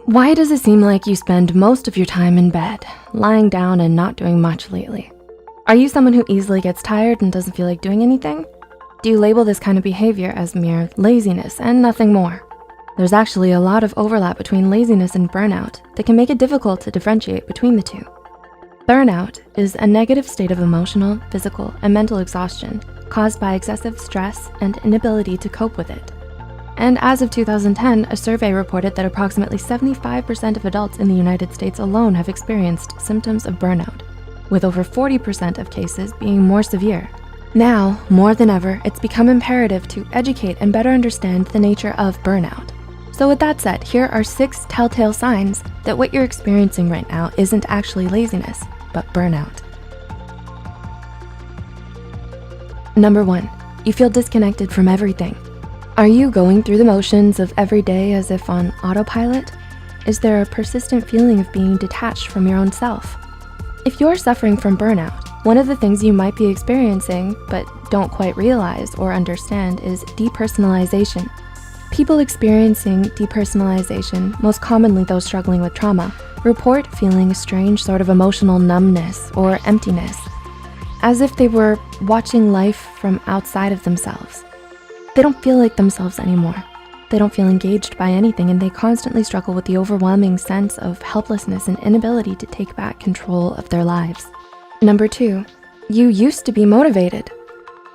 Why does it seem like you spend most of your time in bed, lying down and not doing much lately? Are you someone who easily gets tired and doesn't feel like doing anything? Do you label this kind of behavior as mere laziness and nothing more? There's actually a lot of overlap between laziness and burnout that can make it difficult to differentiate between the two. Burnout is a negative state of emotional, physical, and mental exhaustion caused by excessive stress and inability to cope with it. And as of 2010, a survey reported that approximately 75% of adults in the United States alone have experienced symptoms of burnout, with over 40% of cases being more severe. Now, more than ever, it's become imperative to educate and better understand the nature of burnout. So with that said, here are 6 telltale signs that what you're experiencing right now isn't actually laziness, but burnout. Number 1, you feel disconnected from everything. Are you going through the motions of every day as if on autopilot? Is there a persistent feeling of being detached from your own self? If you're suffering from burnout, one of the things you might be experiencing but don't quite realize or understand is depersonalization. People experiencing depersonalization, most commonly those struggling with trauma, report feeling a strange sort of emotional numbness or emptiness, as if they were watching life from outside of themselves. They don't feel like themselves anymore. They don't feel engaged by anything, and they constantly struggle with the overwhelming sense of helplessness and inability to take back control of their lives. Number 2, you used to be motivated.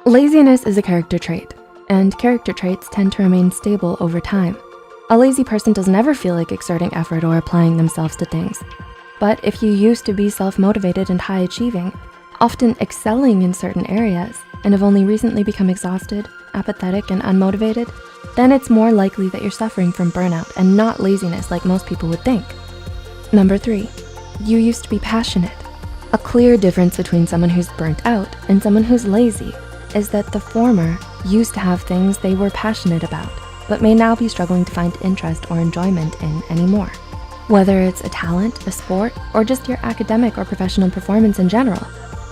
Laziness is a character trait, and character traits tend to remain stable over time. A lazy person doesn't ever feel like exerting effort or applying themselves to things. But if you used to be self-motivated and high achieving, often excelling in certain areas, and have only recently become exhausted, apathetic, and unmotivated, then it's more likely that you're suffering from burnout and not laziness like most people would think. Number 3, you used to be passionate. A clear difference between someone who's burnt out and someone who's lazy is that the former used to have things they were passionate about, but may now be struggling to find interest or enjoyment in anymore. Whether it's a talent, a sport, or just your academic or professional performance in general,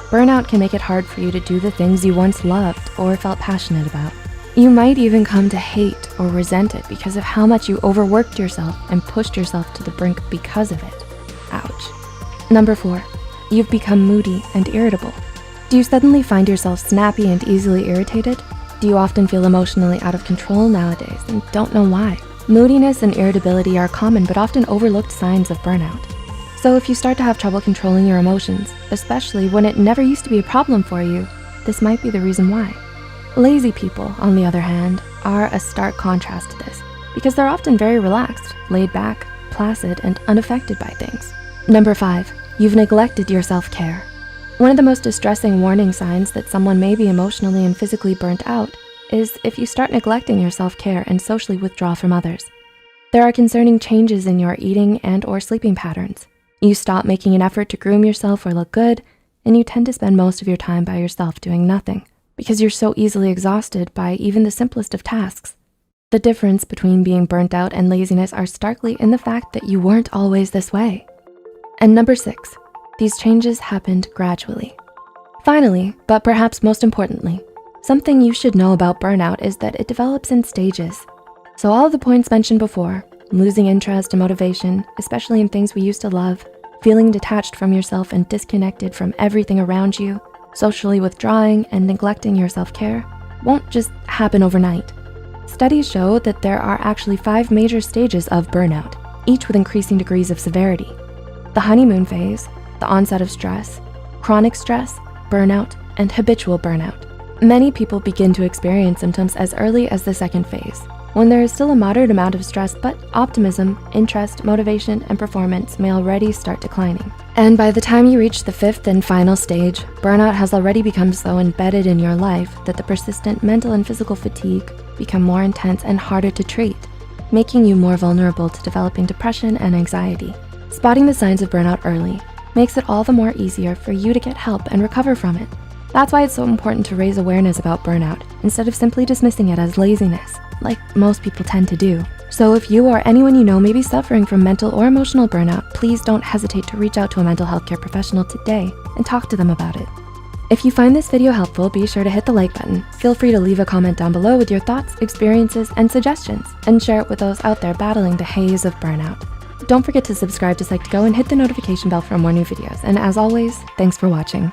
burnout can make it hard for you to do the things you once loved or felt passionate about. You might even come to hate or resent it because of how much you overworked yourself and pushed yourself to the brink because of it. Ouch. Number 4, you've become moody and irritable. Do you suddenly find yourself snappy and easily irritated? Do you often feel emotionally out of control nowadays and don't know why? Moodiness and irritability are common but often overlooked signs of burnout. So if you start to have trouble controlling your emotions, especially when it never used to be a problem for you, this might be the reason why. Lazy people, on the other hand, are a stark contrast to this because they're often very relaxed, laid back, placid, and unaffected by things. Number 5, you've neglected your self-care. One of the most distressing warning signs that someone may be emotionally and physically burnt out is if you start neglecting your self-care and socially withdraw from others. There are concerning changes in your eating and or sleeping patterns. You stop making an effort to groom yourself or look good, and you tend to spend most of your time by yourself doing nothing because you're so easily exhausted by even the simplest of tasks. The difference between being burnt out and laziness are starkly in the fact that you weren't always this way. And number 6, these changes happened gradually. Finally, but perhaps most importantly, something you should know about burnout is that it develops in stages. So all of the points mentioned before, losing interest and motivation, especially in things we used to love, feeling detached from yourself and disconnected from everything around you, socially withdrawing and neglecting your self-care, won't just happen overnight. Studies show that there are actually 5 major stages of burnout, each with increasing degrees of severity. The honeymoon phase, the onset of stress, chronic stress, burnout, and habitual burnout. Many people begin to experience symptoms as early as the 2nd phase, when there is still a moderate amount of stress, but optimism, interest, motivation, and performance may already start declining. And by the time you reach the 5th and final stage, burnout has already become so embedded in your life that the persistent mental and physical fatigue become more intense and harder to treat, making you more vulnerable to developing depression and anxiety. Spotting the signs of burnout early makes it all the more easier for you to get help and recover from it. That's why it's so important to raise awareness about burnout instead of simply dismissing it as laziness, like most people tend to do. So if you or anyone you know may be suffering from mental or emotional burnout, please don't hesitate to reach out to a mental health care professional today and talk to them about it. If you find this video helpful, be sure to hit the like button. Feel free to leave a comment down below with your thoughts, experiences, and suggestions, and share it with those out there battling the haze of burnout. Don't forget to subscribe to Psych2Go and hit the notification bell for more new videos. And as always, thanks for watching.